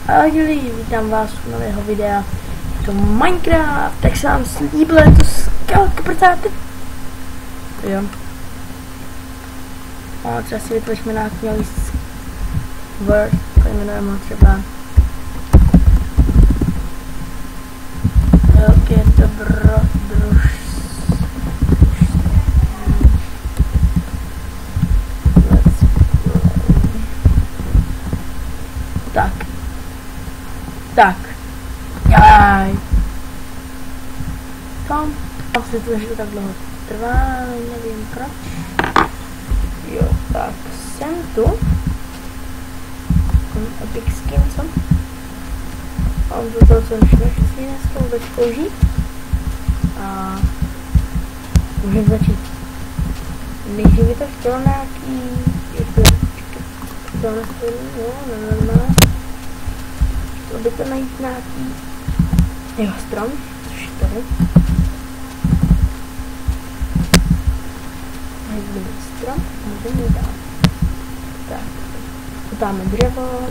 Ahoj lidi, vítám vás u nového videa do Minecraft, tak se vám líbilo to skalka prtáty. Jo. A třeba si vytvoříme nějaký nový word, pojmenujeme ho třeba velké dobrodružství. Tak. Jaj. Tam asi to, že to tak dlouho trvá, nevím proč. Jo, tak jsem tu. Epic skin, co? Mám tu to, co už nechci dneska vůbec použít. A můžeme začít. Nejdřív by to chtělo nějaký, to nastavení, jo, nenormálně. Chtěl by to najít nějaký jeho strom, což je tady. Najít strom, můžeme jít dál. Tak, utáme dřevo.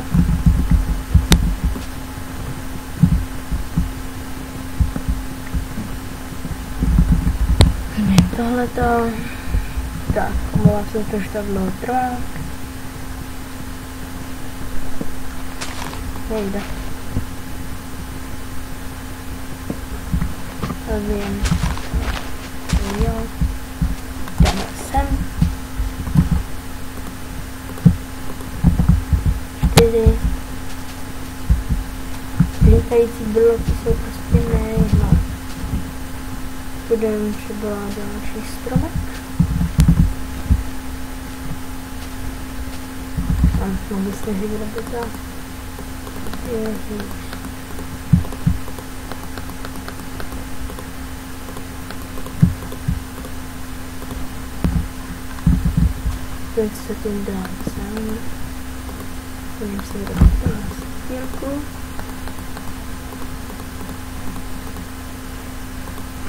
Tohleto. Tak, omlouvám se to, že to dlouho trvá. Nejde. Vím. Jo. Jdeme sem. 4. Lítající bloky jsou prostě nejedno. Budeme třeba další stromek. A mohl se vyrobit za. Ježiš. Teď se tím dám sem. Budeme si vyrobit na stílku.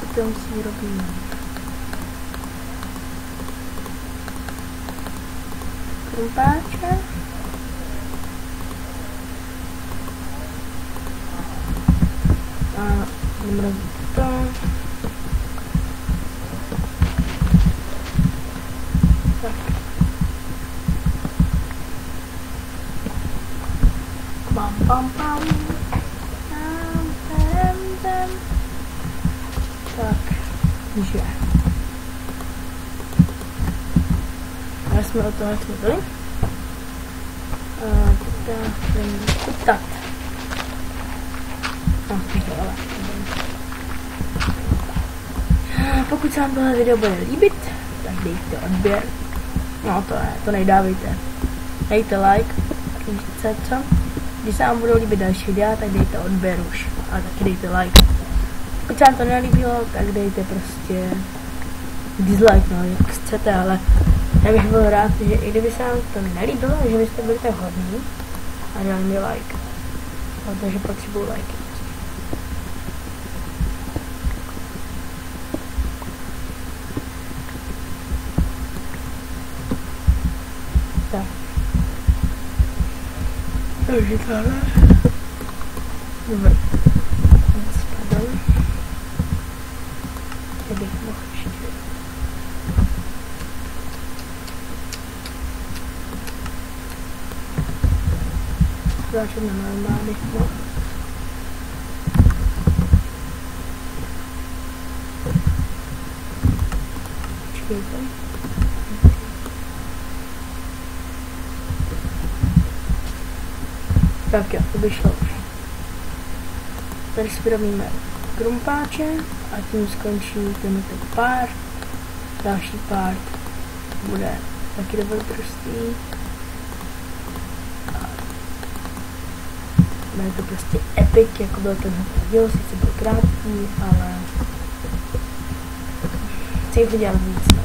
Potom si vyrobíme krumpáče. A budeme to. Tak. Bam, bam, bam. Takže. A jsme od toho byli. Teďka budeme kutat. No, ale. Pokud se vám tohle video bude líbit, tak dejte odběr. No to nejdávejte. Dejte like, co? Když se vám budou líbit další videa, tak dejte odběr už. A taky dejte like. Pokud se vám to nelíbilo, tak dejte prostě dislike, no, jak chcete, ale já bych byl rád, že i kdyby se vám to nelíbilo, že byste byli tak hodní a dali mi like. Protože potřebuji like. Tak. Takže tohle. Dobrý. Pardon. Bych mohl ještě. Zvláště na normálních mohl. Počkejte. Tak jo, to by šlo už. Tady si vyrobíme krumpáče a tím skončí tento part. Další part bude taky dobrodružství. Bude to prostě epic, jako byl tenhle díl, sice byl krátký, ale chci ho dělat víc.